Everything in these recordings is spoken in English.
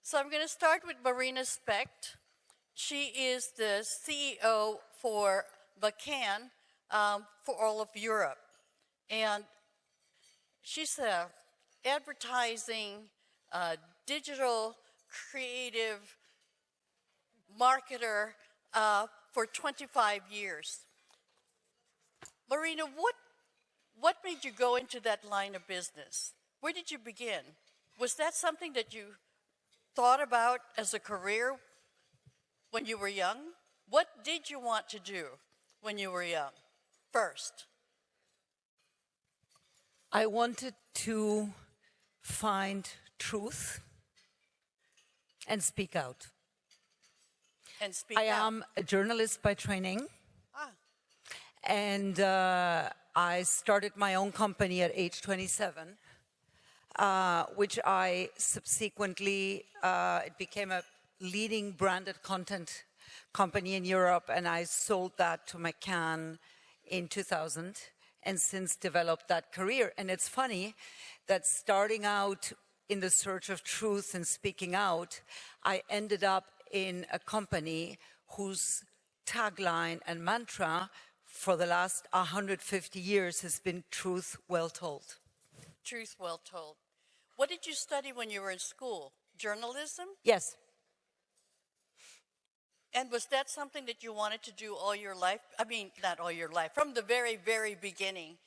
So I'm going to start with Marina Specht. She is the CEO for McCann for all of Europe. And she's a advertising, digital, creative marketer for 25 years. Marina, what made you go into that line of business? Where did you begin? Was that something that you thought about as a career when you were young? What did you want to do when you were young first? I wanted to find truth and speak out. And speak I out. am a journalist by training. And I started my own company at age 27, which I subsequently, it became a leading branded content company in Europe, and I sold that to McCann in 2000, and since developed that career. And it's funny that starting out in the search of truth and speaking out, I ended up in a company whose tagline and mantra for the last 150 years has been truth well told. Truth well told. What did you study when you were in school? Journalism? Yes. And was that something that you wanted to do all your life? I mean, not all your life, from the very, very beginning.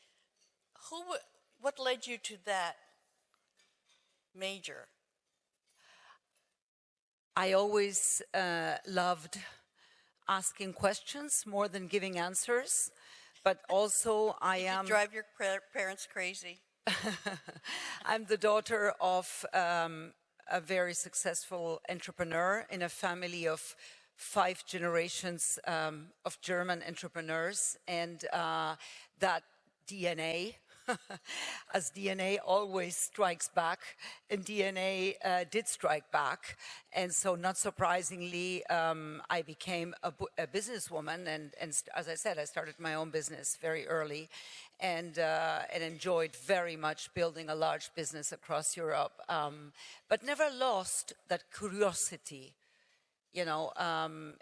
What led you to that major? I always loved asking questions more than giving answers, but also Did you drive your parents crazy? I'm the daughter of a very successful entrepreneur in a family of 5 generations of German entrepreneurs, and that DNA, as DNA always strikes back, and DNA did strike back. And so not surprisingly, I became a businesswoman, and as I said, I started my own business very early, and enjoyed very much building a large business across Europe, but never lost that curiosity, you know,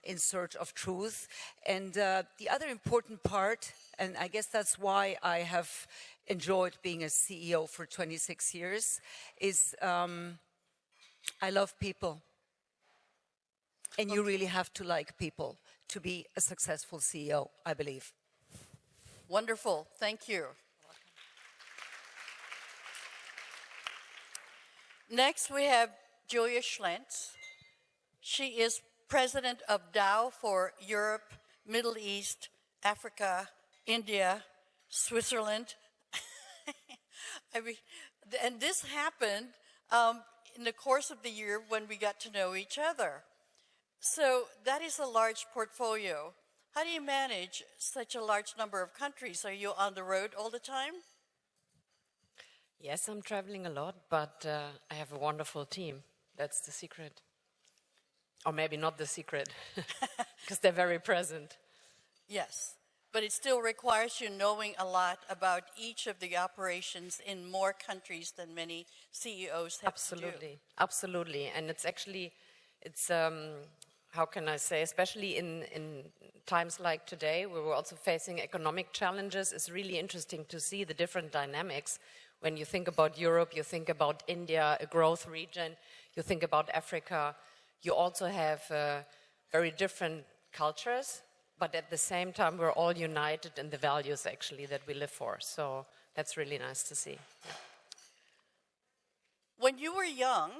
in search of truth. And the other important part, and I guess that's why I have enjoyed being a CEO for 26 years, is I love people. And you really have to like people to be a successful CEO, I believe. Wonderful. Thank you. Next, we have Julia Schlentz. She is president of Dow for Europe, Middle East, Africa, India, Switzerland. I mean, and this happened in the course of the year when we got to know each other. So that is a large portfolio. How do you manage such a large number of countries? Are you on the road all the time? Yes, I'm traveling a lot, but I have a wonderful team. That's the secret. Or maybe not the secret, because they're very present. Yes, but it still requires you knowing a lot about each of the operations in more countries than many CEOs have to do. Absolutely. And it's actually, how can I say, especially in times like today, where we're also facing economic challenges, it's really interesting to see the different dynamics. When you think about Europe, you think about India, a growth region, you think about Africa, you also have very different cultures, but at the same time, we're all united in the values, actually, that we live for. So that's really nice to see. Yeah. When you were young,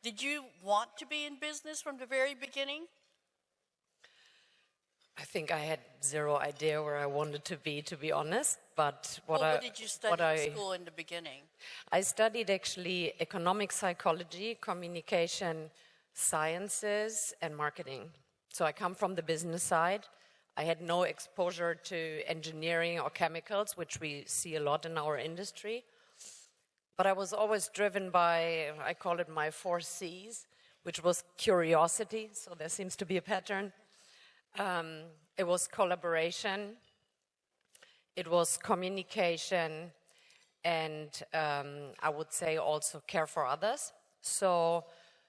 did you want to be in business from the very beginning? I think I had zero idea where I wanted to be honest. But what did you study in school in the beginning? I studied actually economic psychology, communication sciences, and marketing. So I come from the business side. I had no exposure to engineering or chemicals, which we see a lot in our industry. But I was always driven by, I call it my 4 C's, which was curiosity, so there seems to be a pattern. It was collaboration, it was communication, and I would say also care for others. So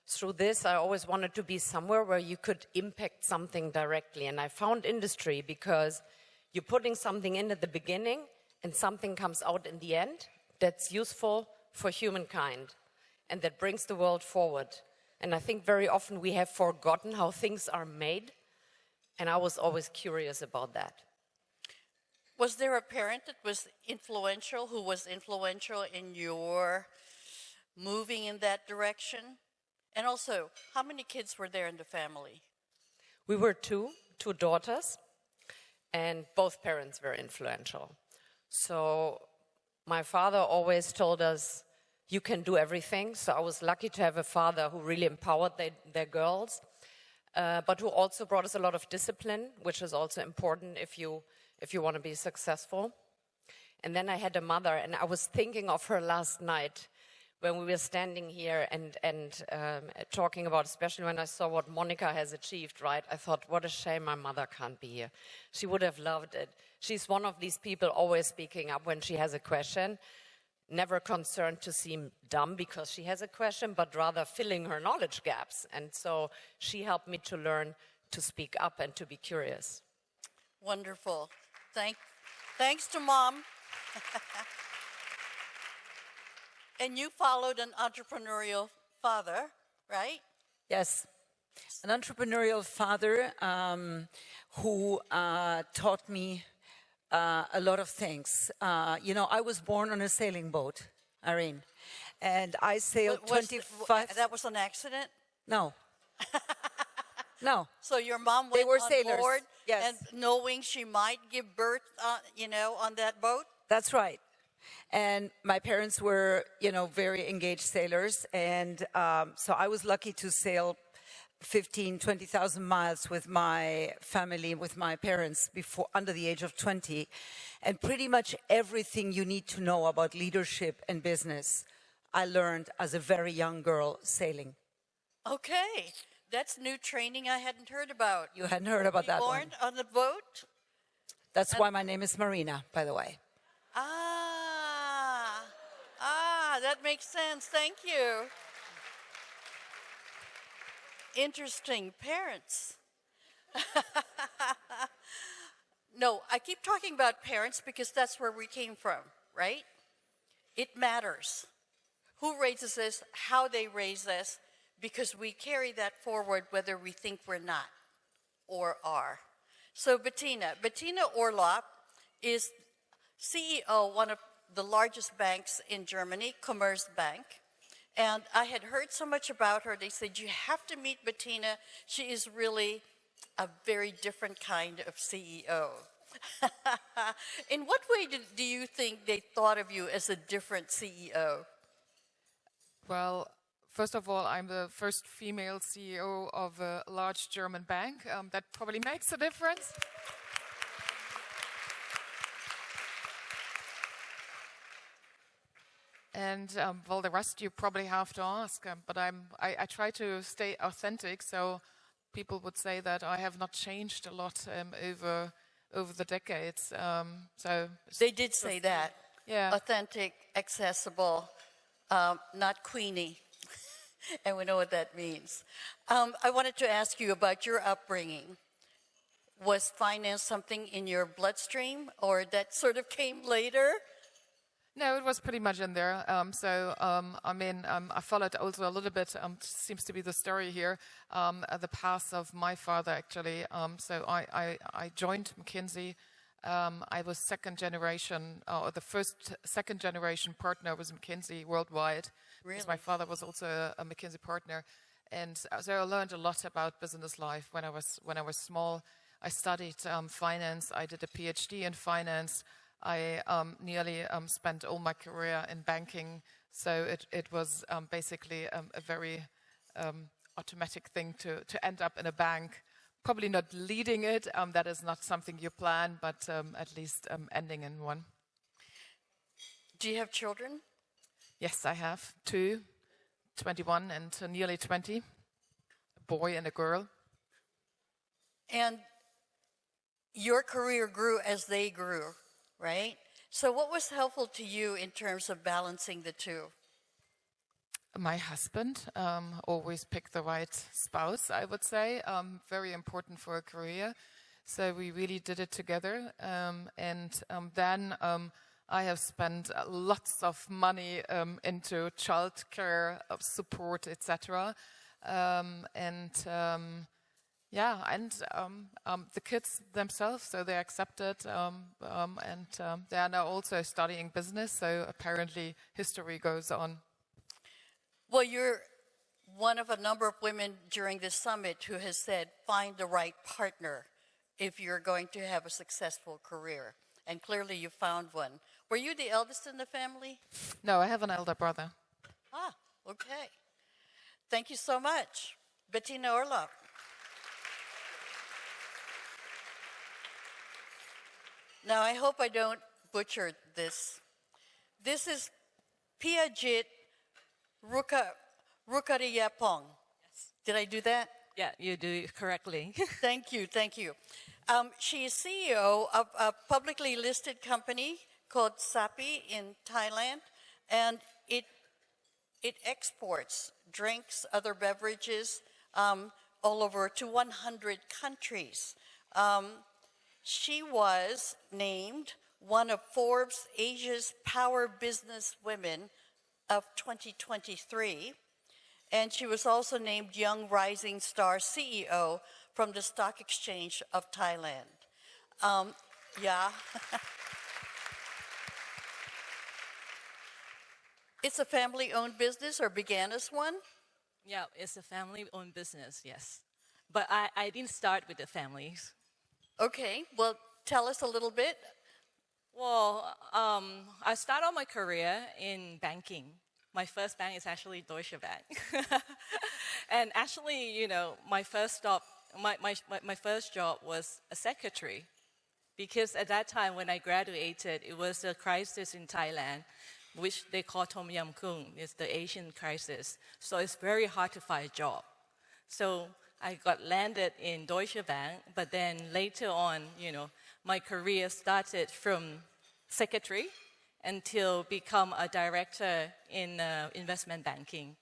through this, I always wanted to be somewhere where you could impact something directly. And I found industry because you're putting something in at the beginning and something comes out in the end that's useful for humankind and that brings the world forward. And I think very often we have forgotten how things are made, and I was always curious about that. Was there a parent that was influential, who was influential in your moving in that direction? And also, how many kids were there in the family? We were two daughters, and both parents were influential. So my father always told us, you can do everything. So I was lucky to have a father who really empowered their girls, but who also brought us a lot of discipline, which is also important if you want to be successful. And then I had a mother, and I was thinking of her last night when we were standing here and talking about, especially when I saw what Monica has achieved, right? I thought, what a shame my mother can't be here. She would have loved it. She's one of these people always speaking up when she has a question, never concerned to seem dumb because she has a question, but rather filling her knowledge gaps. And so she helped me to learn to speak up and to be curious. Wonderful. Thanks to Mom. And you followed an entrepreneurial father, right? Yes, an entrepreneurial father who taught me a lot of things. I was born on a sailing boat, Irene, and I sailed 25... That was an accident? No. No. So your mom They went were on sailors. board, Yes. and knowing she might give birth, on that boat? That's right. And my parents were, very engaged sailors. And so I was lucky to sail 15, 20,000 miles with my family, with my parents under the age of 20. And pretty much everything you need to know about leadership and business, I learned as a very young girl sailing. Okay. That's new training I hadn't heard about. You hadn't heard about that one. Born on the boat? That's why my name is Marina, by the way. That makes sense. Thank you. Interesting parents. No, I keep talking about parents because that's where we came from, right? It matters who raises us, how they raise us, because we carry that forward whether we think we're not or are. So Bettina Orlopp is CEO, one of the largest banks in Germany, Commerzbank. And I had heard so much about her, they said, you have to meet Bettina. She is really a very different kind of CEO. In what way do you think they thought of you as a different CEO? Well, first of all, I'm the first female CEO of a large German bank. That probably makes a difference. And the rest you probably have to ask. But I try to stay authentic, so people would say that I have not changed a lot over the decades. So they did say that. Yeah. Authentic, accessible, not queenie. And we know what that means. I wanted to ask you about your upbringing. Was finance something in your bloodstream, or that sort of came later? No, it was pretty much in there. I followed also a little bit, seems to be the story here, the path of my father, actually. So I joined McKinsey. I was second generation partner with McKinsey worldwide. Really? Because my father was also a McKinsey partner. And so I learned a lot about business life when I was small. I studied finance. I did a PhD in finance. I nearly spent all my career in banking, so it was basically a very automatic thing to end up in a bank. Probably not leading it, that is not something you plan, but at least ending in one. Do you have children? Yes, I have two, 21 and nearly 20, a boy and a girl. And your career grew as they grew, right? So what was helpful to you in terms of balancing the two? my husband. Always pick the right spouse, I would say. Very important for a career. So we really did it together. Then I have spent lots of money into childcare, support, etc. The kids themselves, so they accepted, they are now also studying business, so apparently history goes on. Well, you're one of a number of women during this summit who has said, find the right partner if you're going to have a successful career. And clearly you found one. Were you the eldest in the family? No, I have an elder brother. Ah, okay. Thank you so much. Bettina Orloff. Now, I hope I don't butcher this. This is Piaget Rukariyapong. Yes. Did I do that? Yeah, you do it correctly. Thank you, thank you. She is CEO of a publicly listed company called Sapi in Thailand, and it exports drinks, other beverages all over to 100 countries. She was named one of Forbes Asia's Power Business Women of 2023, and she was also named Young Rising Star CEO from the Stock Exchange of Thailand. Yeah. It's a family-owned business, or began as one? Yeah, it's a family-owned business, yes. But I didn't start with the families. Okay, well, tell us a little bit. Well, I started my career in banking. My first bank is actually Deutsche Bank. And actually, you know, my first job was a secretary. Because at that time when I graduated, it was a crisis in Thailand, which they call Tom Yam Kung. It's the Asian crisis. So it's very hard to find a job. So I got landed in Deutsche Bank, but then later on, you know, my career started from secretary until become a director in investment banking.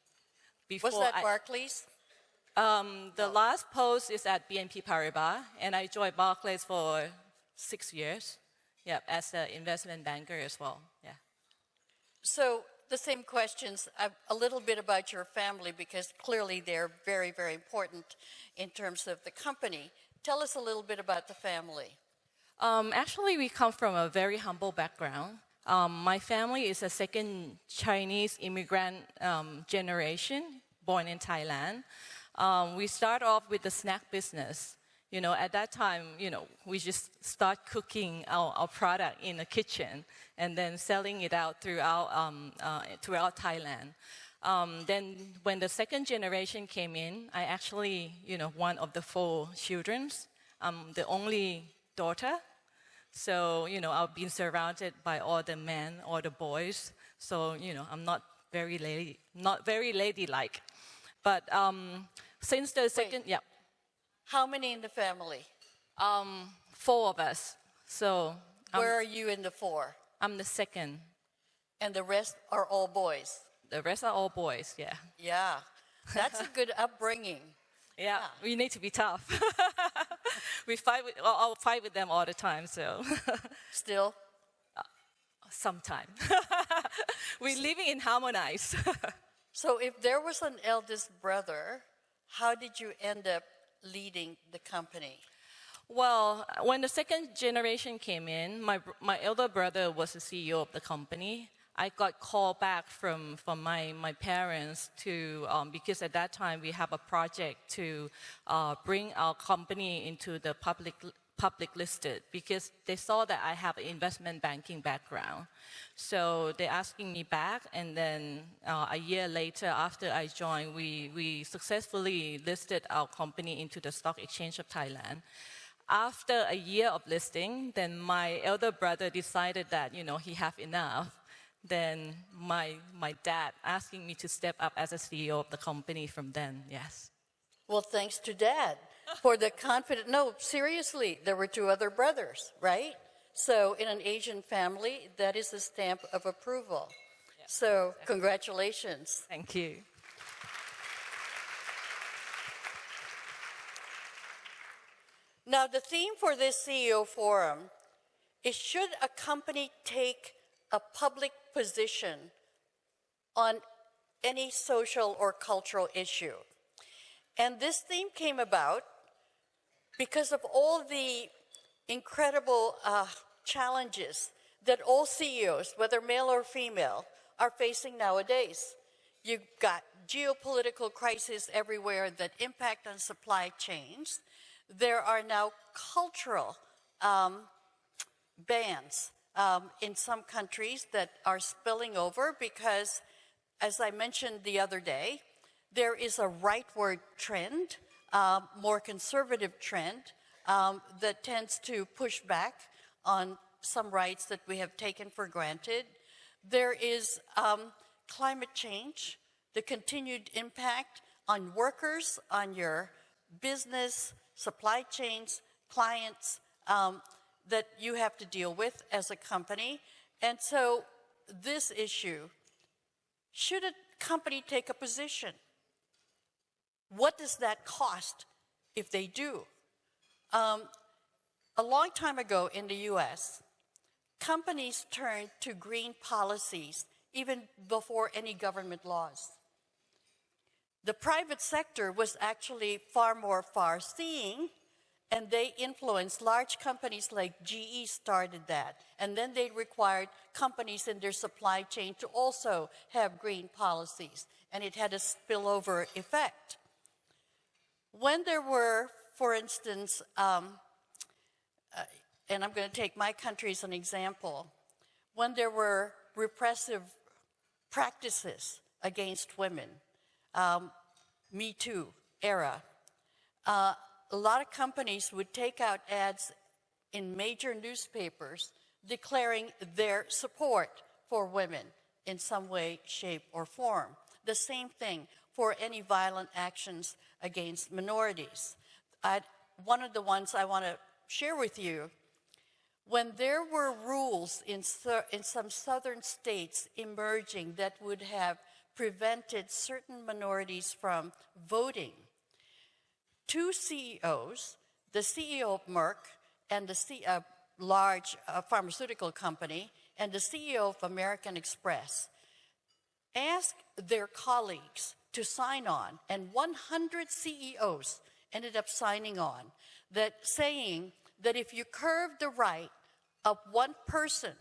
Was that Barclays? The last post is at BNP Paribas, and I joined Barclays for 6 years, yeah, as an investment banker as well, yeah. So the same questions, a little bit about your family, because clearly they're very, very important in terms of the company. Tell us a little bit about the family. Actually, we come from a very humble background. My family is a second Chinese immigrant generation, born in Thailand. We start off with the snack business. You know, at that time, you know, we just start cooking our product in the kitchen and then selling it out throughout Thailand. Then when the second generation came in, I actually, you know, one of the 4 children. I'm the only daughter. So, you know, I've been surrounded by all the men, all the boys. So, you know, I'm not very ladylike. But since the second, yeah. How many in the family? 4 of us. So where are you in the 4? I'm the second. And the rest are all boys? The rest are all boys, yeah. Yeah, that's a good upbringing. Yeah, we need to be tough. I'll fight with them all the time, so. Still? Sometime. We're living in harmonize. So if there was an eldest brother, how did you end up leading the company? Well, when the second generation came in, my elder brother was the CEO of the company. I got called back from my parents to, because at that time we have a project to bring our company into the public listed, because they saw that I have an investment banking background. So they're asking me back, and then a year later, after I joined, we successfully listed our company into the Stock Exchange of Thailand. After a year of listing, then my elder brother decided that, you know, he have enough. Then my dad asking me to step up as a CEO of the company from then, yes. Well, thanks to Dad for the confidence. No, seriously, there were 2 other brothers, right? So in an Asian family, that is a stamp of approval. Yes. So congratulations. Thank you. Now, the theme for this CEO forum is, should a company take a public position on any social or cultural issue? And this theme came about because of all the incredible challenges that all CEOs, whether male or female, are facing nowadays. You've got geopolitical crises everywhere that impact on supply chains. There are now cultural bans in some countries that are spilling over because, as I mentioned the other day, there is a rightward trend, more conservative trend, that tends to push back on some rights that we have taken for granted. There is climate change, the continued impact on workers, on your business, supply chains, clients that you have to deal with as a company. And so this issue, should a company take a position? What does that cost if they do? A long time ago in the US, companies turned to green policies even before any government laws. The private sector was actually far more far-seeing, and they influenced large companies like GE started that. And then they required companies in their supply chain to also have green policies, and it had a spillover effect. When there were, for instance, and I'm going to take my country as an example, when there were repressive practices against women, Me Too era, a lot of companies would take out ads in major newspapers declaring their support for women in some way, shape, or form. The same thing for any violent actions against minorities. One of the ones I want to share with you, when there were rules in some southern states emerging that would have prevented certain minorities from voting, two CEOs, the CEO of Merck and the large pharmaceutical company, and the CEO of American Express, asked their colleagues to sign on, and 100 CEOs ended up signing on, that saying that if you curb the right of one person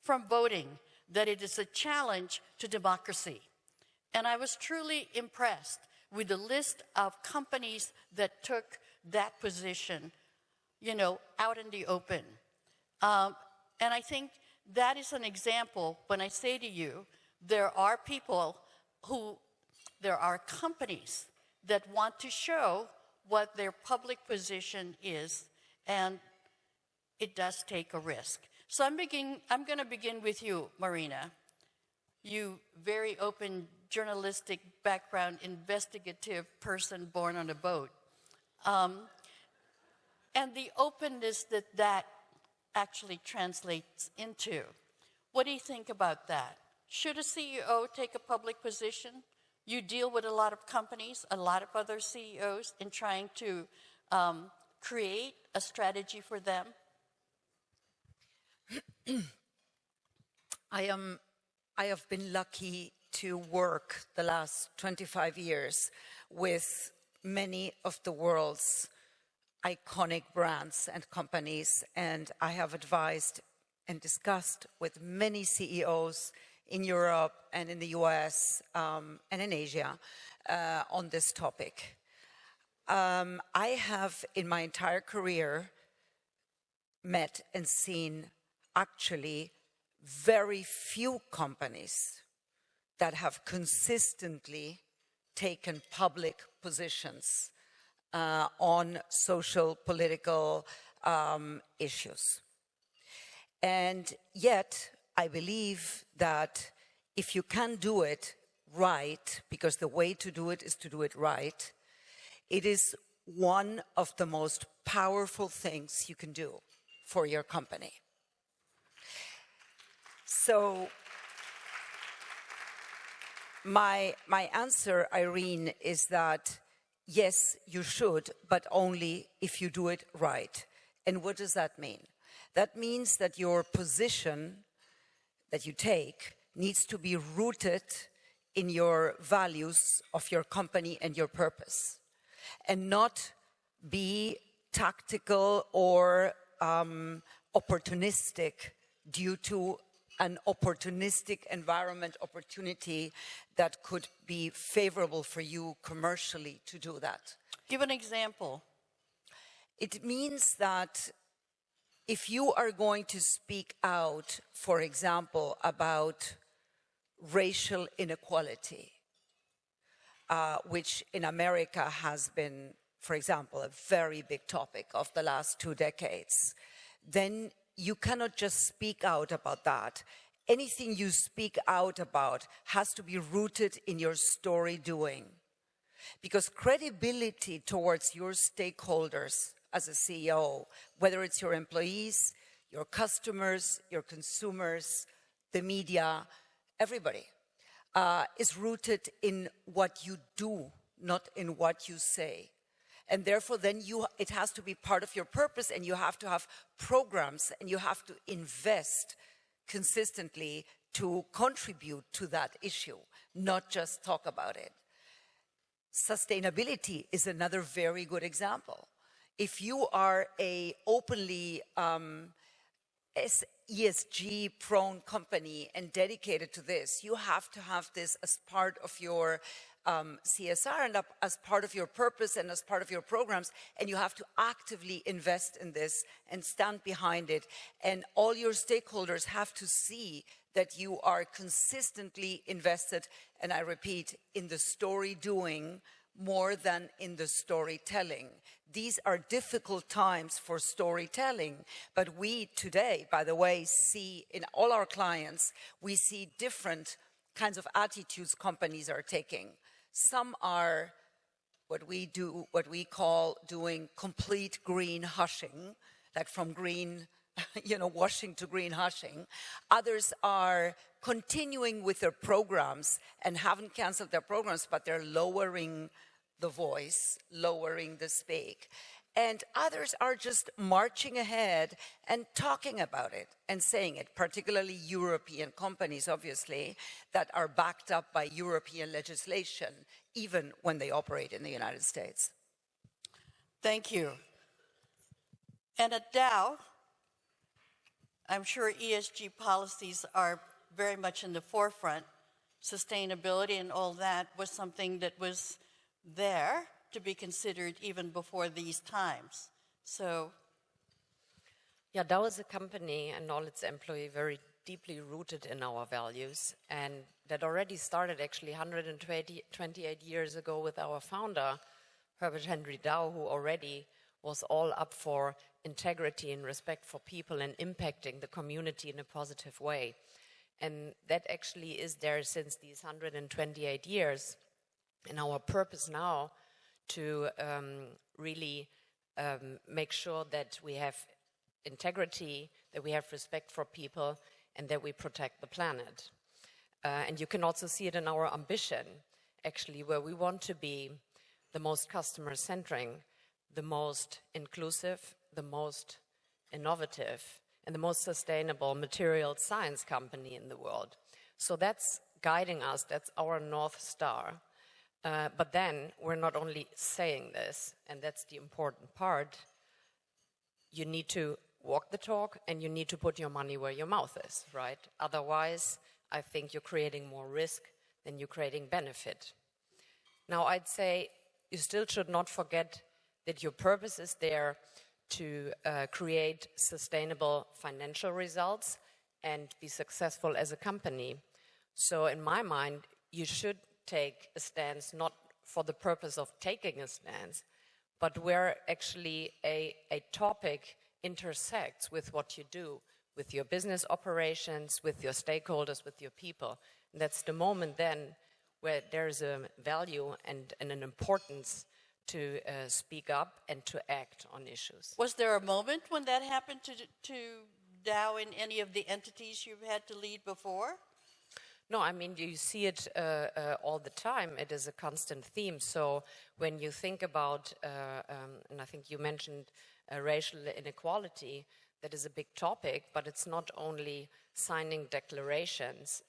from voting, that it is a challenge to democracy. And I was truly impressed with the list of companies that took that position, out in the open. And I think that is an example when I say to you, there are companies that want to show what their public position is, and it does take a risk. So I'm going to begin with you, Marina. You very open journalistic background, investigative person born on a boat. And the openness that actually translates into. What do you think about that? Should a CEO take a public position? You deal with a lot of companies, a lot of other CEOs, in trying to create a strategy for them. I have been lucky to work the last 25 years with many of the world's iconic brands and companies, and I have advised and discussed with many CEOs in Europe and in the US and in Asia on this topic. I have, in my entire career, met and seen actually very few companies that have consistently taken public positions on social, political issues. And yet, I believe that if you can do it right, because the way to do it is to do it right, it is one of the most powerful things you can do for your company. So my answer, Irene, is that yes, you should, but only if you do it right. And what does that mean? That means that your position that you take needs to be rooted in your values of your company and your purpose, and not be tactical or opportunistic due to an opportunistic environment opportunity that could be favorable for you commercially to do that. Give an example. It means that if you are going to speak out, for example, about racial inequality, which in America has been, for example, a very big topic of the last 2 decades, then you cannot just speak out about that. Anything you speak out about has to be rooted in your story doing. Because credibility towards your stakeholders as a CEO, whether it's your employees, your customers, your consumers, the media, everybody, is rooted in what you do, not in what you say. And therefore, then it has to be part of your purpose, and you have to have programs, and you have to invest consistently to contribute to that issue, not just talk about it. Sustainability is another very good example. If you are a openly ESG-prone company and dedicated to this, you have to have this as part of your CSR and as part of your purpose and as part of your programs, and you have to actively invest in this and stand behind it. And all your stakeholders have to see that you are consistently invested, and I repeat, in the story doing more than in the storytelling. These are difficult times for storytelling, but we today, by the way, see in all our clients, we see different kinds of attitudes companies are taking. Some are what we call doing complete green hushing, like from green, washing to green hushing. Others are continuing with their programs and haven't canceled their programs, but they're lowering the voice, lowering the speak. And others are just marching ahead and talking about it and saying it, particularly European companies, obviously, that are backed up by European legislation, even when they operate in the United States. Thank you. And at Dow, I'm sure ESG policies are very much in the forefront. Sustainability and all that was something that was there to be considered even before these times. So, yeah, Dow is a company and all its employees very deeply rooted in our values, and that already started actually 128 years ago with our founder, Herbert Henry Dow, who already was all up for integrity and respect for people and impacting the community in a positive way. And that actually is there since these 128 years. And our purpose now to really make sure that we have integrity, that we have respect for people, and that we protect the planet. And you can also see it in our ambition, actually, where we want to be the most customer-centric, the most inclusive, the most innovative, and the most sustainable material science company in the world. So that's guiding us, that's our North Star. But then we're not only saying this, and that's the important part, you need to walk the talk and you need to put your money where your mouth is, right? Otherwise, I think you're creating more risk than you're creating benefit. Now, I'd say you still should not forget that your purpose is there to create sustainable financial results and be successful as a company. So in my mind, you should take a stance not for the purpose of taking a stance, but where actually a topic intersects with what you do, with your business operations, with your stakeholders, with your people. And that's the moment then where there's a value and an importance to speak up and to act on issues. was there a moment when that happened to Dow in any of the entities you've had to lead before? No, I mean, you see it all the time. It is a constant theme. So when you think about, and I think you mentioned racial inequality, that is a big topic, but it's not only signing declarations,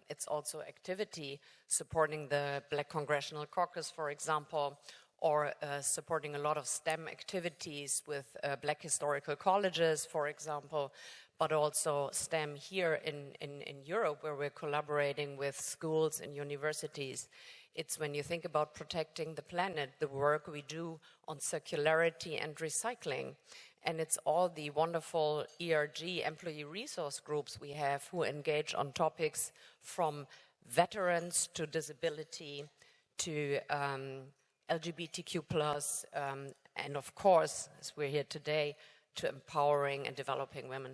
it's also activity, supporting the Black Congressional Caucus, for example, or supporting a lot of STEM activities with Black historical colleges, for example, but also STEM here in Europe, where we're collaborating with schools and universities. It's when you think about protecting the planet, the work we do on circularity and recycling. And it's all the wonderful ERG, employee resource groups we have who engage on topics from veterans to disability to LGBTQ+, and of course, as we're here today, to empowering and developing women.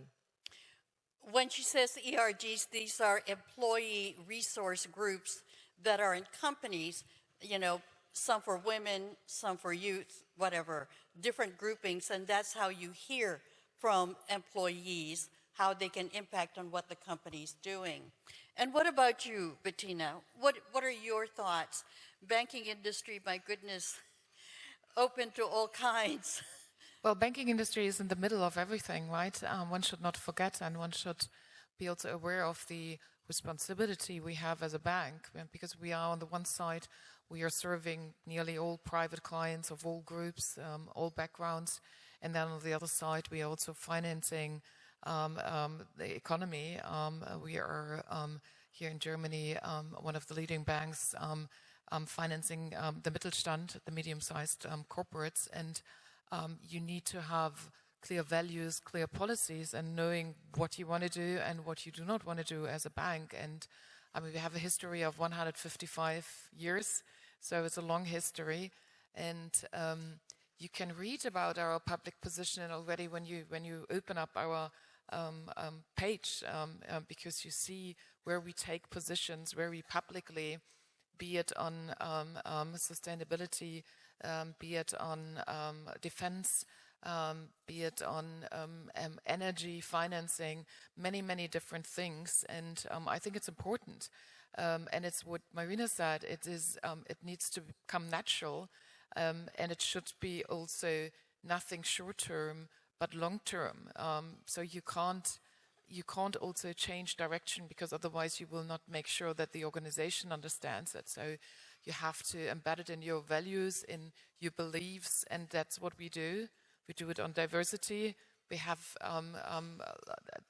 When she says ERGs, these are employee resource groups that are in companies, you know, some for women, some for youth, whatever, different groupings, and that's how you hear from employees how they can impact on what the company's doing. And what about you, Bettina? What are your thoughts? Banking industry, my goodness, open to all kinds. Well, banking industry is in the middle of everything, right? One should not forget, and one should be also aware of the responsibility we have as a bank, because we are on the one side, we are serving nearly all private clients of all groups, all backgrounds, and then on the other side, we are also financing the economy. We are here in Germany one of the leading banks financing the Mittelstand, the medium-sized corporates, and you need to have clear values, clear policies, and knowing what you want to do and what you do not want to do as a bank. And I mean, we have a history of 155 years, so it's a long history. And you can read about our public position already when you open up our page, because you see where we take positions, where we publicly, be it on sustainability, be it on defense, be it on energy, financing, many different things. And I think it's important. And it's what Marina said, it needs to become natural, and it should be also nothing short-term, but long-term. So you can't also change direction, because otherwise you will not make sure that the organization understands it. So you have to embed it in your values, in your beliefs, and that's what we do. We do it on diversity. We have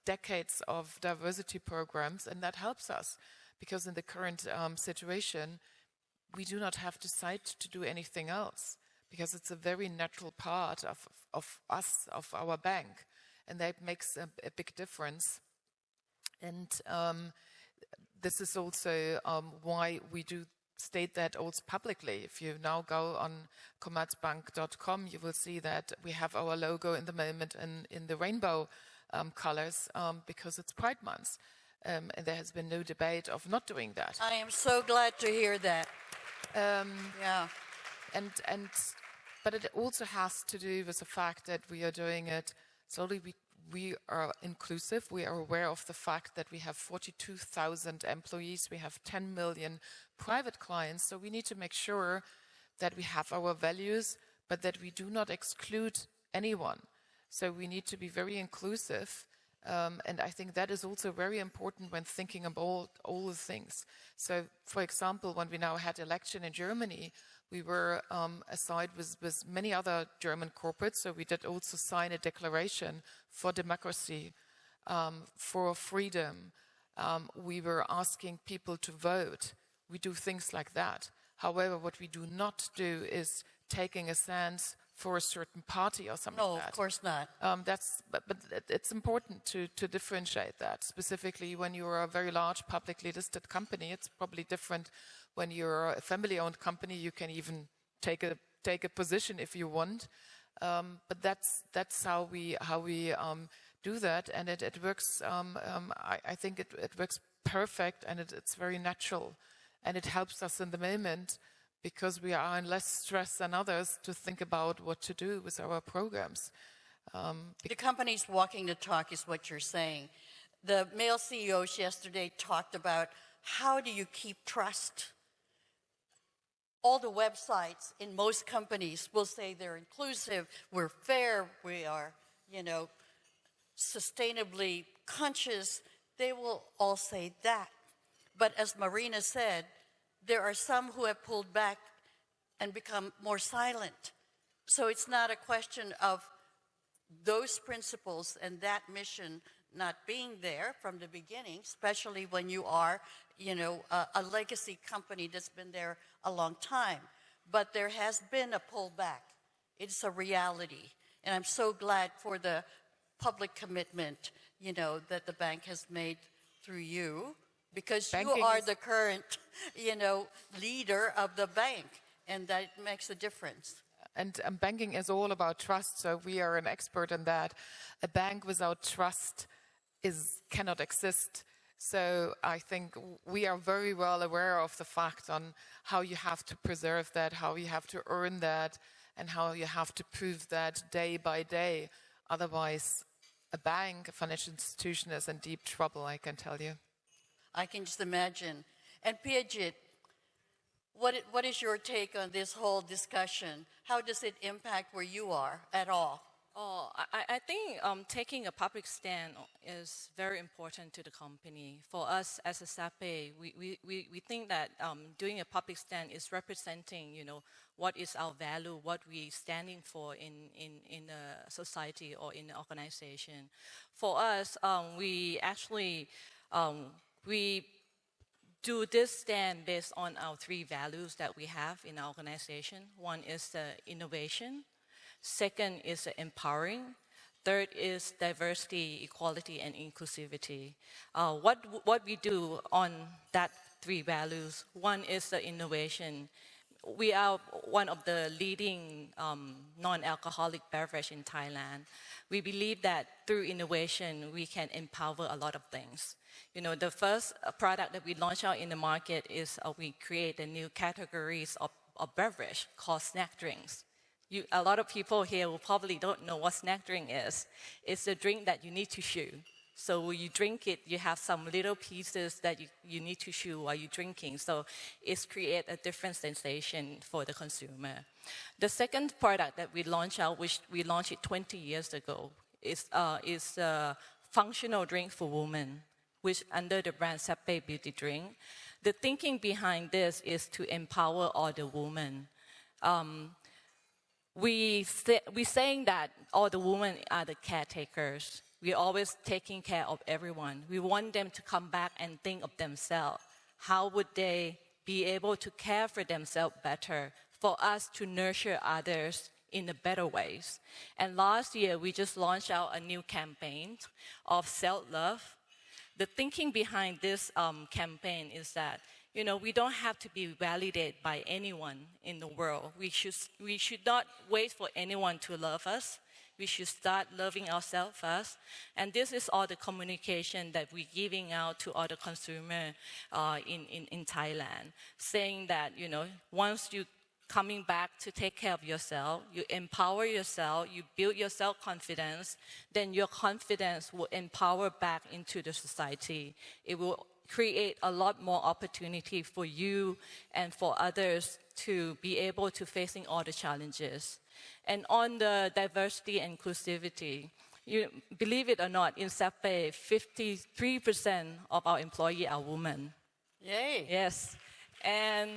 decades of diversity programs, and that helps us, because in the current situation, we do not have to decide to do anything else, because it's a very natural part of us, of our bank, and that makes a big difference. And this is also why we do state that also publicly. If you now go on commerzbank.com, you will see that we have our logo in the moment in the rainbow colors, because it's Pride Month. And there has been no debate of not doing that. I am so glad to hear that. Yeah. But it also has to do with the fact that we are doing it slowly. We are inclusive. We are aware of the fact that we have 42,000 employees. We have 10 million private clients. So we need to make sure that we have our values, but that we do not exclude anyone. So we need to be very inclusive. And I think that is also very important when thinking about all the things. So, for example, when we now had election in Germany, we were aside with many other German corporates, so we did also sign a declaration for democracy, for freedom. We were asking people to vote. We do things like that. However, what we do not do is taking a stance for a certain party or something like that. No, of course not. But it's important to differentiate that. Specifically, when you're a very large publicly listed company, it's probably different. When you're a family-owned company, you can even take a position if you want. But that's how we do that, and it works. I think it works perfect, and it's very natural, and it helps us in the moment, because we are in less stress than others to think about what to do with our programs. The company's walking the talk is what you're saying. The male CEOs yesterday talked about how do you keep trust? All the websites in most companies will say they're inclusive, we're fair, we are, sustainably conscious. They will all say that. But as Marina said, there are some who have pulled back and become more silent. So it's not a question of those principles and that mission not being there from the beginning, especially when you are, a legacy company that's been there a long time. But there has been a pullback. It's a reality. And I'm so glad for the public commitment, that the bank has made through you, because Banking you are is- the current, leader of the bank, and that makes a difference. And banking is all about trust, so we are an expert in that. A bank without trust cannot exist. So I think we are very well aware of the fact on how you have to preserve that, how you have to earn that, and how you have to prove that day by day. Otherwise, a bank, a financial institution, is in deep trouble, I can tell you. I can just imagine. And Piaget, what is your take on this whole discussion? How does it impact where you are at all? Oh, I think taking a public stand is very important to the company. For us as a SAPE, we think that doing a public stand is representing, what is our value, what we're standing for in a society or in an organization. For us, we actually, we do this stand based on our 3 values that we have in our organization. One is innovation. Second is empowering. Third is diversity, equality, and inclusivity. What we do on that 3 values, one is the innovation. We are one of the leading non-alcoholic beverage in Thailand. We believe that through innovation, we can empower a lot of things. The first product that we launch out in the market is we create a new categories of beverage called snack drinks. A lot of people here will probably don't know what snack drink is. It's a drink that you need to chew. So when you drink it, you have some little pieces that you need to chew while you're drinking. So it's create a different sensation for the consumer. The second product that we launched out, which we launched it 20 years ago, is a functional drink for women, which under the brand Sape Beauty Drink. The thinking behind this is to empower all the women. We're saying that all the women are the caretakers. We're always taking care of everyone. We want them to come back and think of themselves. How would they be able to care for themselves better, for us to nurture others in a better ways? And last year, we just launched out a new campaign of self-love. The thinking behind this campaign is that we don't have to be validated by anyone in the world. We should not wait for anyone to love us. We should start loving ourselves first. And this is all the communication that we're giving out to all the consumers in Thailand, saying that, once you coming back to take care of yourself, you empower yourself, you build your self-confidence, then your confidence will empower back into the society. It will create a lot more opportunity for you and for others to be able to facing all the challenges. And on the diversity and inclusivity, believe it or not, in SAPE, 53% of our employees are women. Yay. Yes. And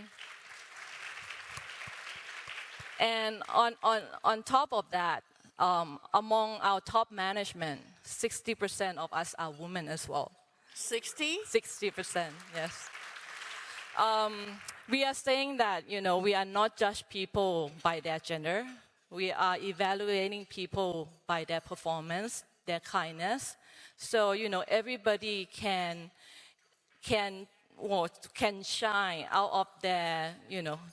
on top of that, among our top management, 60% of us are women as well. 60? 60%, yes. We are saying that, we are not judge people by their gender. We are evaluating people by their performance, their kindness. So, everybody can shine out of their,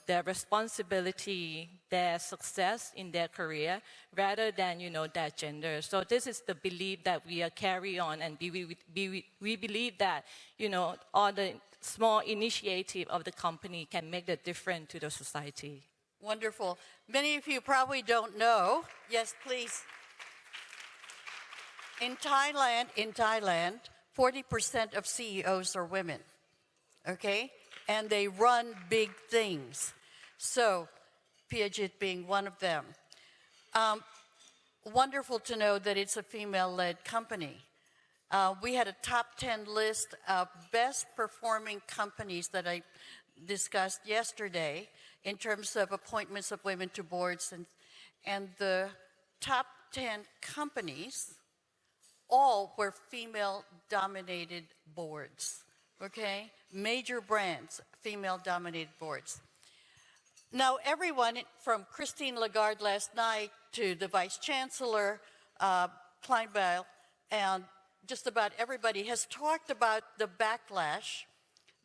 their responsibility, their success in their career, rather than, their gender. So this is the belief that we are carry on, and we believe that, all the small initiative of the company can make the difference to the society. Wonderful. Many of you probably don't know. Yes, please. In Thailand, 40% of CEOs are women. okay? And they run big things. So, Piaget being one of them. Wonderful to know that it's a female-led company. We had a top 10 list of best performing companies that I discussed yesterday in terms of appointments of women to boards, and the top 10 companies all were female-dominated boards, okay? Major brands, female-dominated boards. Now, everyone from Christine Lagarde last night to the Vice Chancellor, Kleinbeil, and just about everybody has talked about the backlash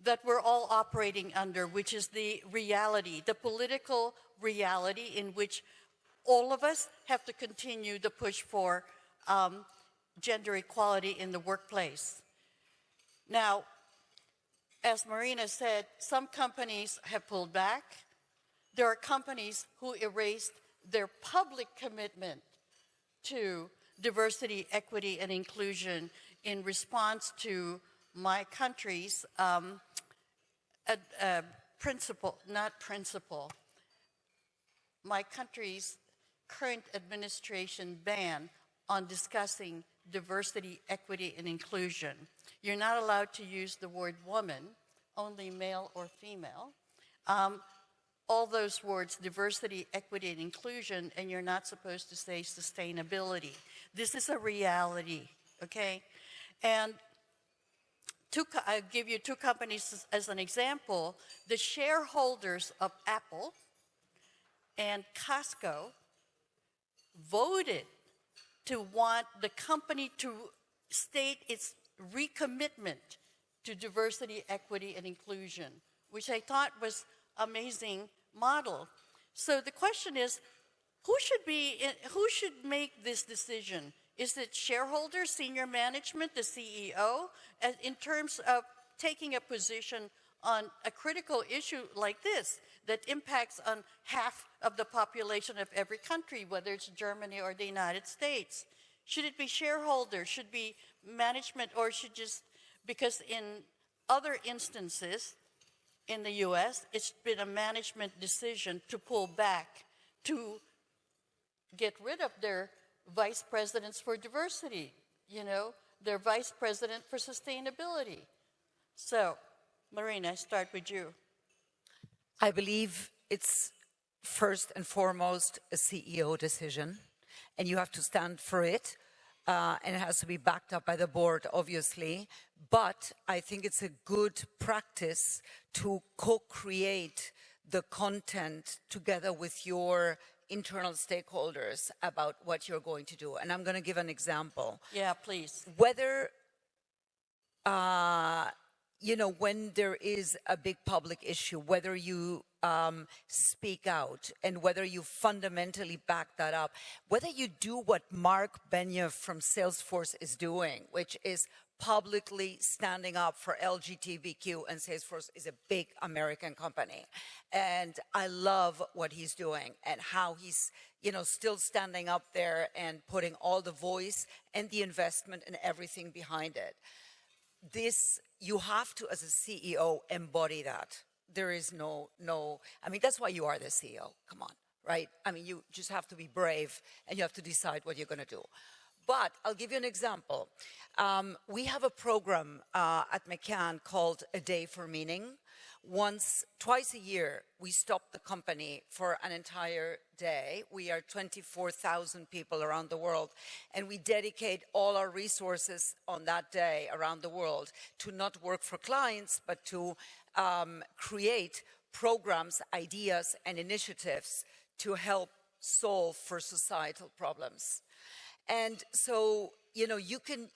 that we're all operating under, which is the reality, the political reality in which all of us have to continue the push for gender equality in the workplace. Now, as Marina said, some companies have pulled back. There are companies who erased their public commitment to diversity, equity, and inclusion in response to my country's my country's current administration ban on discussing diversity, equity, and inclusion. You're not allowed to use the word woman, only male or female. All those words, diversity, equity, and inclusion, and you're not supposed to say sustainability. This is a reality, okay? And I'll give you two companies as an example. The shareholders of Apple and Costco voted to want the company to state its recommitment to diversity, equity, and inclusion, which I thought was amazing model. So the question is, who should make this decision? Is it shareholders, senior management, the CEO, in terms of taking a position on a critical issue like this that impacts on half of the population of every country, whether it's Germany or the United States? Should it be shareholders, should it be management, or should just, because in other instances in the US, it's been a management decision to pull back, to get rid of their vice presidents for diversity, their vice president for sustainability. So, Marina, I start with you. I believe it's first and foremost a CEO decision, and you have to stand for it, and it has to be backed up by the board, obviously. But I think it's a good practice to co-create the content together with your internal stakeholders about what you're going to do. And I'm going to give an example. Yeah, please. Whether, when there is a big public issue, whether you speak out and whether you fundamentally back that up, whether you do what Mark Benioff from Salesforce is doing, which is publicly standing up for LGBTQ, and Salesforce is a big American company. And I love what he's doing and how he's, still standing up there and putting all the voice and the investment and everything behind it. This, you have to, as a CEO, embody that. There is no, that's why you are the CEO, come on, right? You just have to be brave and you have to decide what you're gonna do. But I'll give you an example. We have a program at McCann called A Day for Meaning. Twice a year, we stop the company for an entire day. We are 24,000 people around the world, and we dedicate all our resources on that day around the world to not work for clients, but to create programs, ideas, and initiatives to help solve for societal problems. And so, you can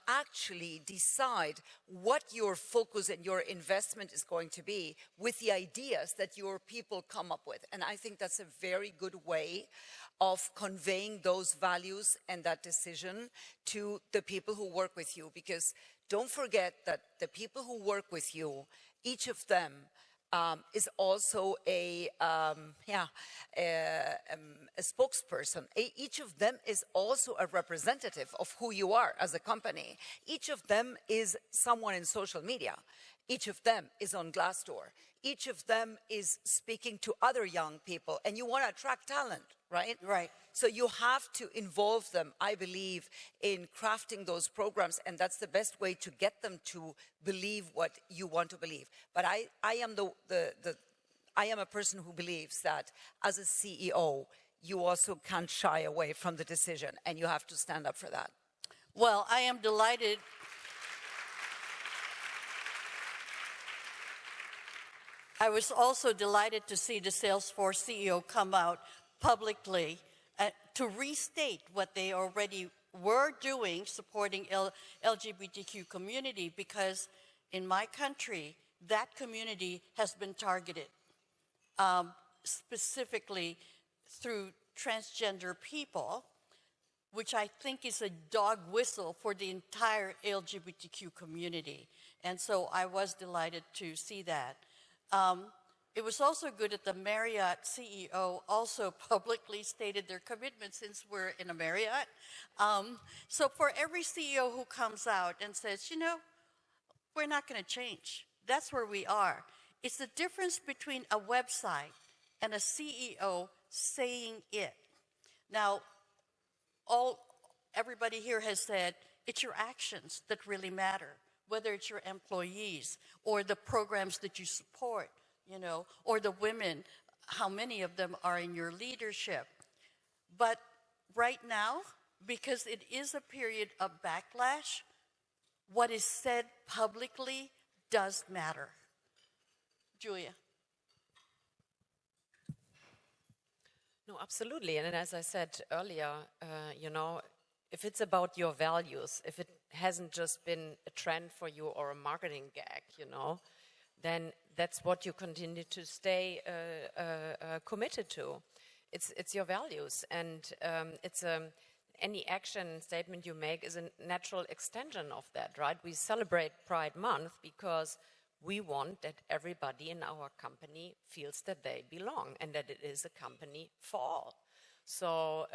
actually decide what your focus and your investment is going to be with the ideas that your people come up with. And I think that's a very good way of conveying those values and that decision to the people who work with you. Because don't forget that the people who work with you, each of them is also a spokesperson. Each of them is also a representative of who you are as a company. Each of them is someone in social media. Each of them is on Glassdoor. Each of them is speaking to other young people, and you want to attract talent, right? Right. So you have to involve them, I believe, in crafting those programs, and that's the best way to get them to believe what you want to believe. But I am a person who believes that as a CEO, you also can't shy away from the decision, and you have to stand up for that. Well, I am delighted. I was also delighted to see the Salesforce CEO come out publicly to restate what they already were doing supporting LGBTQ community, because in my country, that community has been targeted, specifically through transgender people, which I think is a dog whistle for the entire LGBTQ community. And so I was delighted to see that. It was also good that the Marriott CEO also publicly stated their commitment, since we're in a Marriott. So for every CEO who comes out and says, you know, we're not going to change, that's where we are. It's the difference between a website and a CEO saying it. Now, everybody here has said it's your actions that really matter, whether it's your employees or the programs that you support, you know, or the women, how many of them are in your leadership. But right now, because it is a period of backlash, what is said publicly does matter. Julia. No, absolutely. And as I said earlier, you know, if it's about your values, if it hasn't just been a trend for you or a marketing gag, you know, then that's what you continue to stay committed to. It's your values, and any action statement you make is a natural extension of that, right? We celebrate Pride Month because we want that everybody in our company feels that they belong and that it is a company for all. So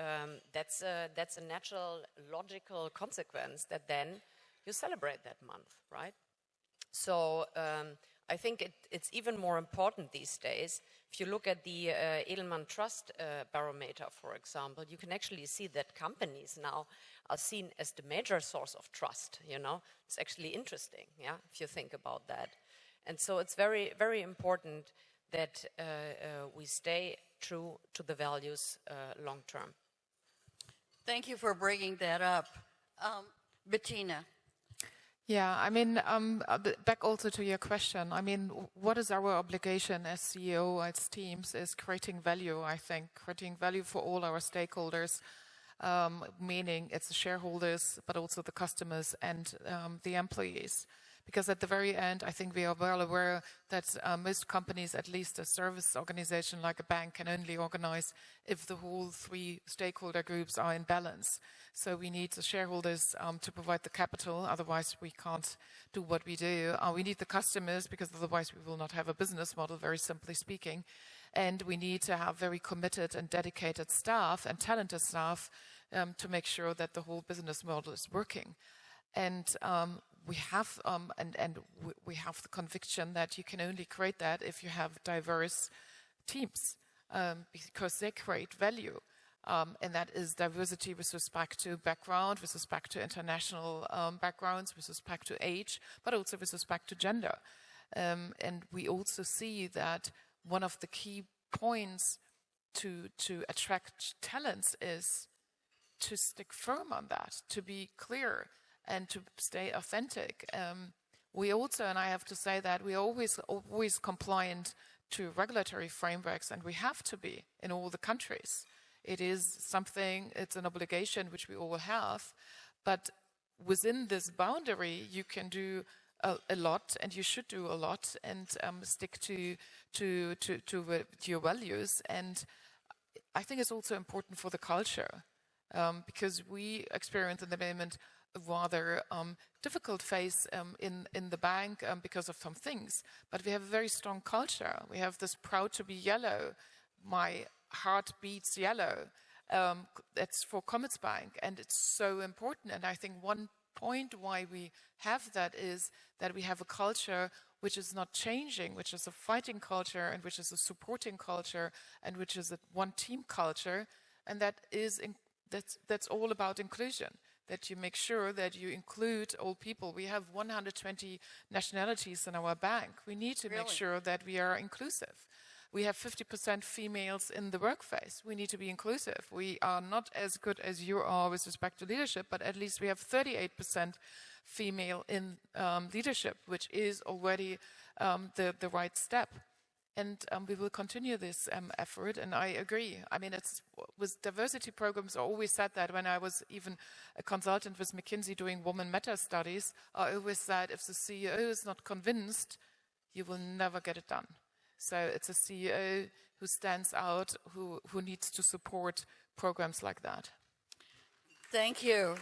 that's a natural, logical consequence that then you celebrate that month, right? So I think it's even more important these days. If you look at the Edelman Trust Barometer, for example, you can actually see that companies now are seen as the major source of trust, you know. It's actually interesting, yeah, if you think about that. And so it's very, very important that we stay true to the values long term. Thank you for bringing that up. Bettina. Yeah, I mean, back also to your question. I mean, what is our obligation as CEO, as teams, is creating value, I think. Creating value for all our stakeholders, meaning it's the shareholders, but also the customers and the employees. Because at the very end, I think we are well aware that most companies, at least a service organization like a bank, can only organize if the whole three stakeholder groups are in balance. So we need the shareholders to provide the capital, otherwise we can't do what we do. We need the customers, because otherwise we will not have a business model, very simply speaking. And we need to have very committed and dedicated staff and talented staff to make sure that the whole business model is working. And we have we have the conviction that you can only create that if you have diverse teams, because they create value, and that is diversity with respect to background, with respect to international backgrounds, with respect to age, but also with respect to gender. And we also see that one of the key points to attract talents is to stick firm on that, to be clear, and to stay authentic. We also, and I have to say that we are always compliant to regulatory frameworks, and we have to be in all the countries. It is something, it's an obligation which we all have, but within this boundary, you can do a lot, and you should do a lot, and stick to your values. And I think it's also important for the culture, because we experience in the moment a rather difficult phase in the bank because of some things. But we have a very strong culture. We have this proud to be yellow. My heart beats yellow. That's for Commerzbank, and it's so important. And I think one point why we have that is that we have a culture which is not changing, which is a fighting culture and which is a supporting culture and which is a one-team culture, and that's all about inclusion. That you make sure that you include all people. We have 120 nationalities in our bank. We need to make sure that we are inclusive. We have 50% females in the workforce. We need to be inclusive. We are not as good as you are with respect to leadership, but at least we have 38% female in leadership, which is already the right step. And we will continue this effort, and I agree. I mean, with diversity programs, I always said that when I was even a consultant with McKinsey doing Women Matter studies, I always said if the CEO is not convinced, you will never get it done. So it's a CEO who stands out, who needs to support programs like that. Thank you.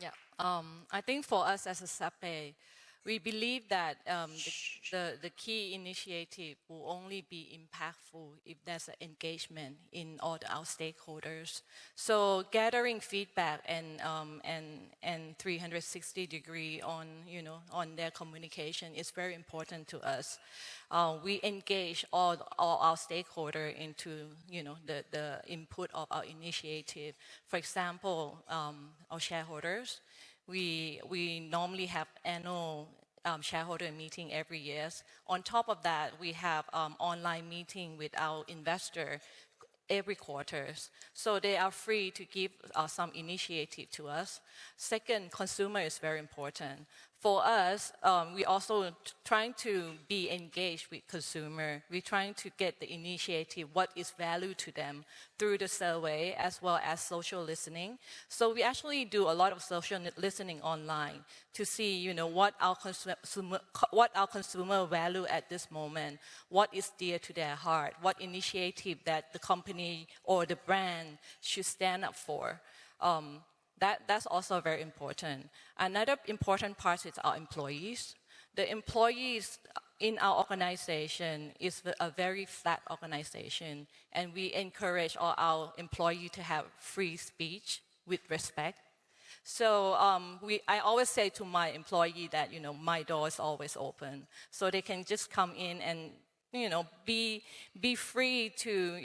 Yeah, I think for us as a SAPE, we believe that the key initiative will only be impactful if there's an engagement in all our stakeholders. So gathering feedback and 360-degree on their communication is very important to us. We engage all our stakeholders into the input of our initiative. For example, our shareholders. We normally have annual shareholder meeting every year. On top of that, we have online meeting with our investor every quarter. So they are free to give some initiative to us. Second, consumer is very important. For us, we also trying to be engaged with consumer. We're trying to get the initiative, what is value to them through the survey as well as social listening. So we actually do a lot of social listening online to see, what our consumer value at this moment, what is dear to their heart, what initiative that the company or the brand should stand up for. That's also very important. Another important part is our employees. The employees in our organization is a very flat organization, and we encourage all our employees to have free speech with respect. So I always say to my employee that, my door is always open, so they can just come in and be free to,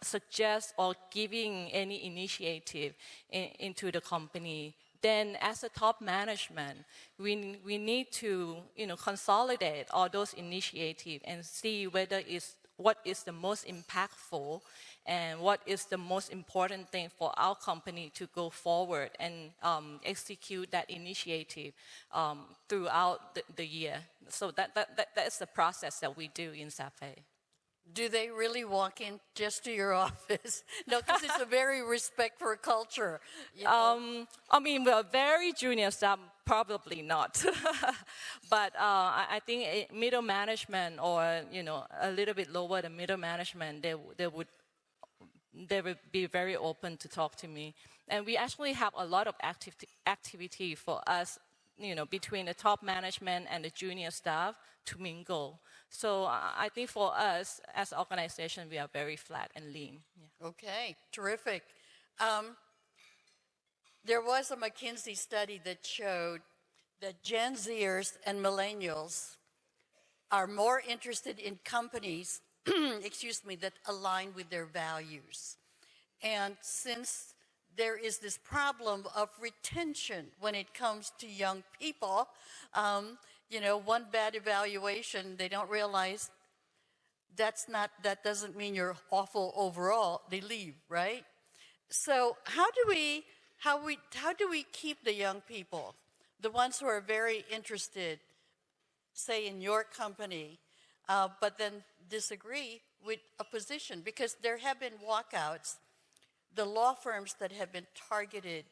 suggest or giving any initiative into the company. Then as a top management, we need to, consolidate all those initiatives and see what is the most impactful and what is the most important thing for our company to go forward and execute that initiative throughout the year. So that's the process that we do in SAPE. Do they really walk in just to your office? No, because it's a very respectful culture. I mean, we're very junior staff, probably not. But I think middle management or, a little bit lower than middle management, they would be very open to talk to me. And we actually have a lot of activity for us, between the top management and the junior staff to mingle. So I think for us as an organization, we are very flat and lean. Yeah. Okay, terrific. There was a McKinsey study that showed that Gen Zers and millennials are more interested in companies, that align with their values. And since there is this problem of retention when it comes to young people, one bad evaluation, they don't realize that doesn't mean you're awful overall. They leave, right? So how do we keep the young people, the ones who are very interested, say in your company, but then disagree with a position? Because there have been walkouts. The law firms that have been targeted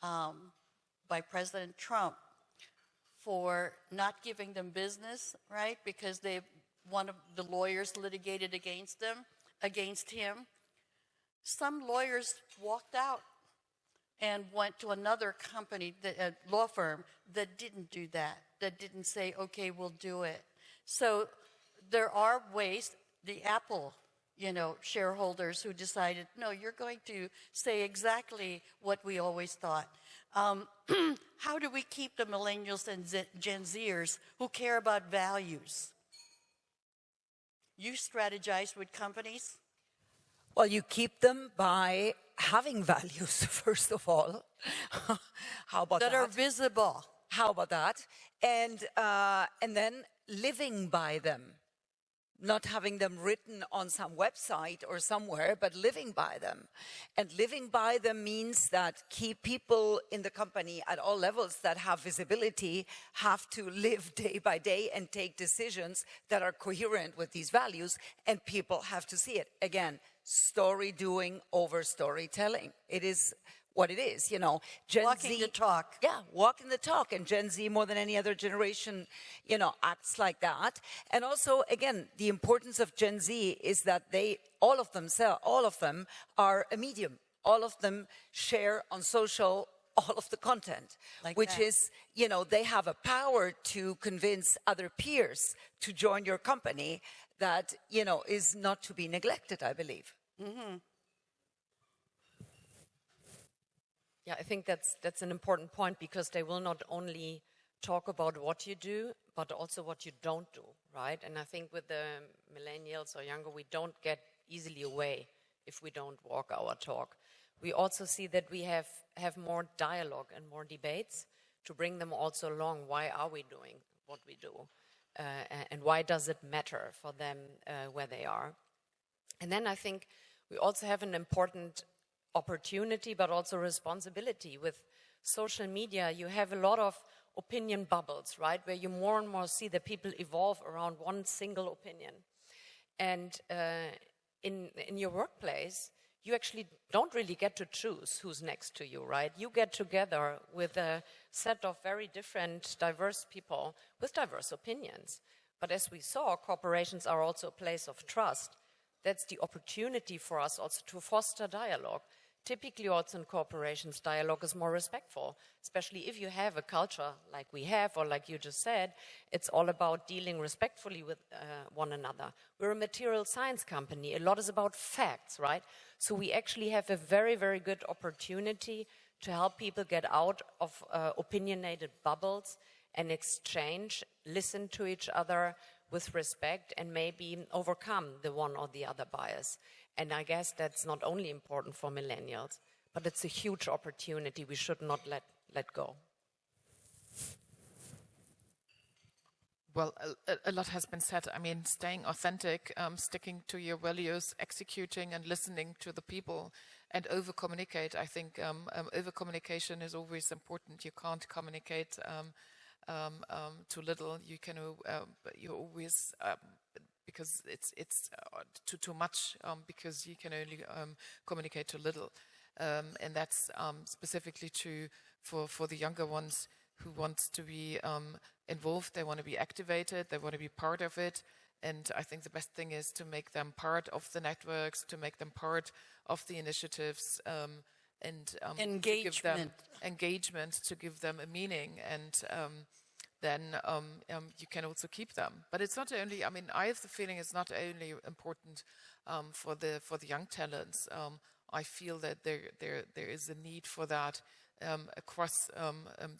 by President Trump for not giving them business, right? Because one of the lawyers litigated against him. Some lawyers walked out and went to another company, a law firm, that didn't do that, that didn't say, okay, we'll do it. So there are ways. The Apple shareholders who decided, no, you're going to say exactly what we always thought. How do we keep the millennials and Gen Zers who care about values? You strategize with companies? Well, you keep them by having values, first of all. How about that? That are visible. How about that? And then living by them. Not having them written on some website or somewhere, but living by them. And living by them means that key people in the company at all levels that have visibility have to live day by day and take decisions that are coherent with these values, and people have to see it. Again, story doing over storytelling. It is what it is, Gen Walking Z, the talk. yeah, walking the talk. And Gen Z, more than any other generation, acts like that. And also, again, the importance of Gen Z is that all of them are a medium. All of them share on social all of the content, which is, they have a power to convince other peers to join your company that, is not to be neglected, I believe. Mm-hmm. Yeah, I think that's an important point, because they will not only talk about what you do, but also what you don't do, right? And I think with the millennials or younger, we don't get easily away if we don't walk our talk. We also see that we have more dialogue and more debates to bring them also along. Why are we doing what we do? And why does it matter for them where they are? And then I think we also have an important opportunity, but also responsibility. With social media, you have a lot of opinion bubbles, right? Where you more and more see that people evolve around one single opinion. And in your workplace, you actually don't really get to choose who's next to you, right? You get together with a set of very different, diverse people with diverse opinions. But as we saw, corporations are also a place of trust. That's the opportunity for us also to foster dialogue. Typically also in corporations, dialogue is more respectful, especially if you have a culture like we have, or like you just said, it's all about dealing respectfully with one another. We're a material science company. A lot is about facts, right? So we actually have a very, very good opportunity to help people get out of opinionated bubbles and exchange, listen to each other with respect, and maybe overcome the one or the other bias. And I guess that's not only important for millennials, but it's a huge opportunity we should not let go. Well, a lot has been said. I mean, staying authentic, sticking to your values, executing and listening to the people, and over-communicate. I think over-communication is always important. You can't communicate too little. You always... because it's too much, because you can only communicate too little. And that's specifically true for the younger ones who want to be involved. They want to be activated, they want to be part of it. And I think the best thing is to make them part of the networks, to make them part of the initiatives, and engagement. To give them engagement, to give them a meaning, and then you can also keep them. But it's not only, I mean, I have the feeling it's not only important for the young talents. I feel that there is a need for that across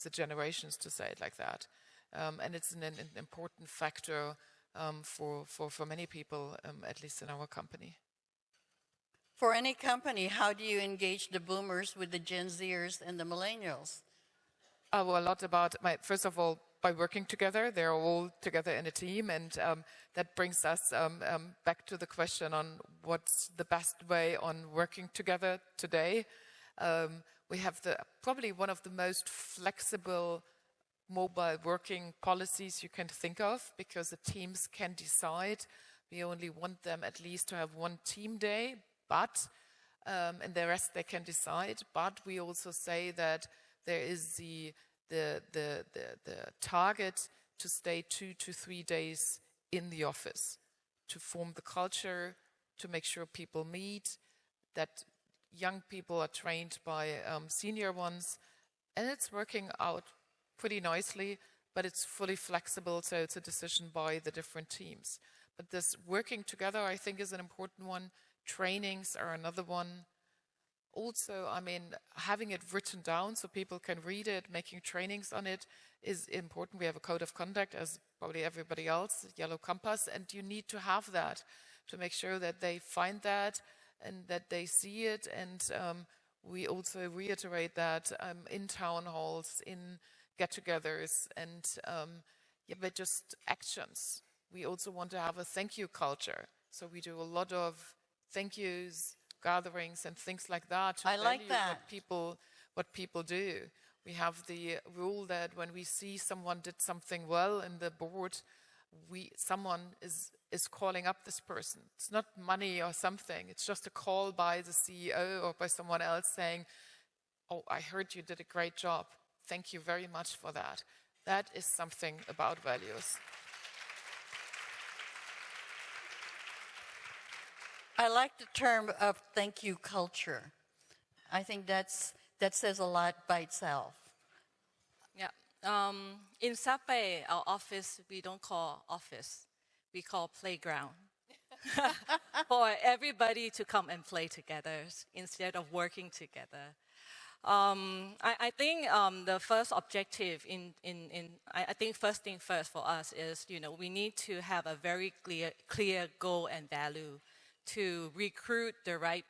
the generations, to say it like that. And it's an important factor for many people, at least in our company. For any company, how do you engage the boomers with the Gen Zers and the millennials? Well, a lot about, first of all, by working together. They're all together in a team, and that brings us back to the question on what's the best way on working together today. We have probably one of the most flexible mobile working policies you can think of, because the teams can decide. We only want them at least to have one team day, but and the rest they can decide. But we also say that there is the target to stay 2 to 3 days in the office, to form the culture, to make sure people meet, that young people are trained by senior ones, and it's working out pretty nicely, but it's fully flexible, so it's a decision by the different teams. this working together, I think, is an important one. Trainings are another one. Also, I mean, having it written down so people can read it, making trainings on it is important. We have a code of conduct, as probably everybody else, Yellow Compass, and you need to have that to make sure that they find that and that they see it. And we also reiterate that in town halls, in get-togethers, and but just actions. We also want to have a thank you culture. So we do a lot of thank yous, gatherings, and things like that to I like value that. what people do. We have the rule that when we see someone did something well in the board, someone is calling up this person. It's not money or something. It's just a call by the CEO or by someone else saying, "Oh, I heard you did a great job. Thank you very much for that." That is something about values. I like the term of thank you culture. I think that says a lot by itself. Yeah. In Sape, our office, we don't call office. We call playground. For everybody to come and play together instead of working together. I think the first objective I think first thing first for us is, we need to have a very clear goal and value to recruit the right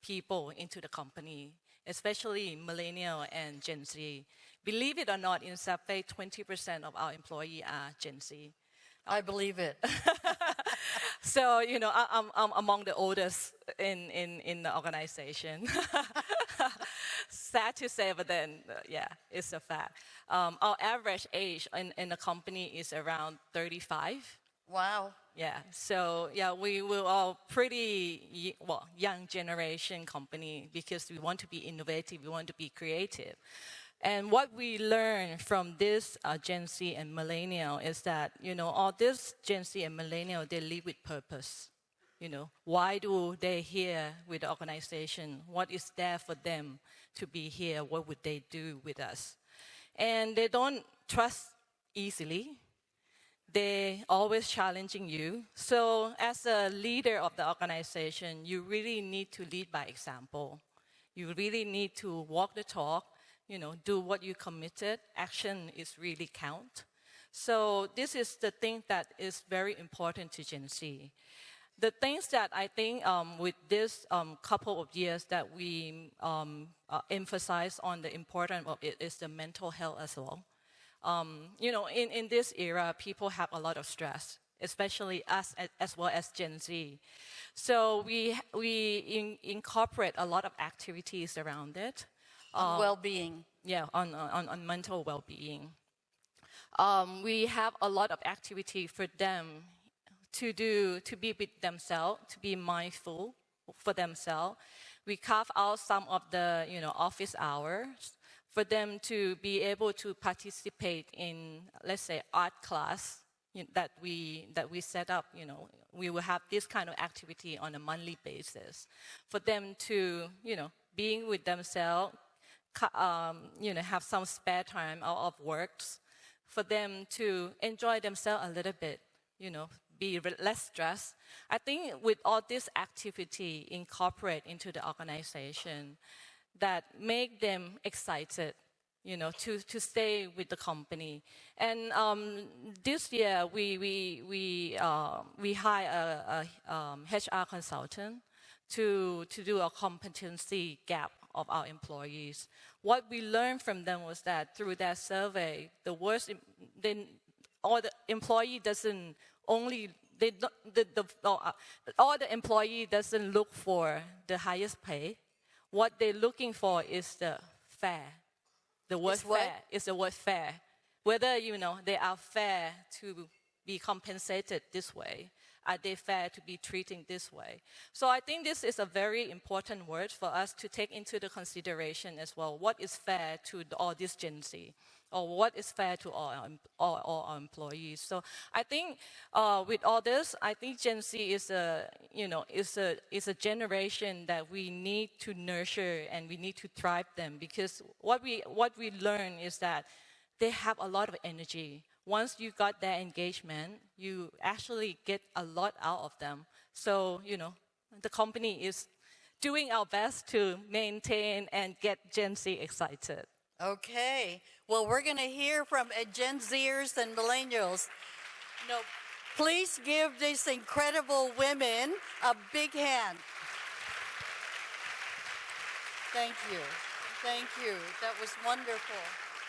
people into the company, especially millennial and Gen Z. Believe it or not, in SAPE, 20% of our employees are Gen Z. I believe it. So, I'm among the oldest in the organization. Sad to say, but then, yeah, it's a fact. Our average age in the company is around 35. Wow. Yeah, so yeah, we were all pretty young generation company because we want to be innovative, we want to be creative. And what we learn from this Gen Z and millennial is that, all this Gen Z and millennial, they live with purpose. Why do they here with the organization? What is there for them to be here? What would they do with us? And they don't trust easily. They're always challenging you. So as a leader of the organization, you really need to lead by example. You really need to walk the talk, do what you committed. Action is really count. So this is the thing that is very important to Gen Z. The things that I think with this couple of years that we emphasize on the importance of it is the mental health as well. In this era, people have a lot of stress, especially us as well as Gen Z. So we incorporate a lot of activities around it. Well-being. Yeah, on mental well-being. We have a lot of activity for them to be with themselves, to be mindful for themselves. We carve out some of the office hours for them to be able to participate in, let's say, art class that we set up. We will have this kind of activity on a monthly basis for them to, being with themselves, have some spare time out of works, for them to enjoy themselves a little bit, be less stressed. I think with all this activity incorporate into the organization, that make them excited, to stay with the company. And this year we hire a HR consultant to do a competency gap of our employees. What we learned from them was that through that survey, all the employee doesn't only all the employee doesn't look for the highest pay. What they're looking for is the fair. The word fair is the word fair. Whether, they are fair to be compensated this way. Are they fair to be treated this way? So I think this is a very important word for us to take into the consideration as well. What is fair to all this Gen Z? Or what is fair to all our employees? So I think with all this, I think Gen Z is a generation that we need to nurture and we need to thrive them, because what we learn is that they have a lot of energy. once you got their engagement, you actually get a lot out of them. So, the company is doing our best to maintain and get Gen Z excited. Okay. Well, we're going to hear from Gen Zers and millennials. Please give these incredible women a big hand. Thank you. Thank you. That was wonderful.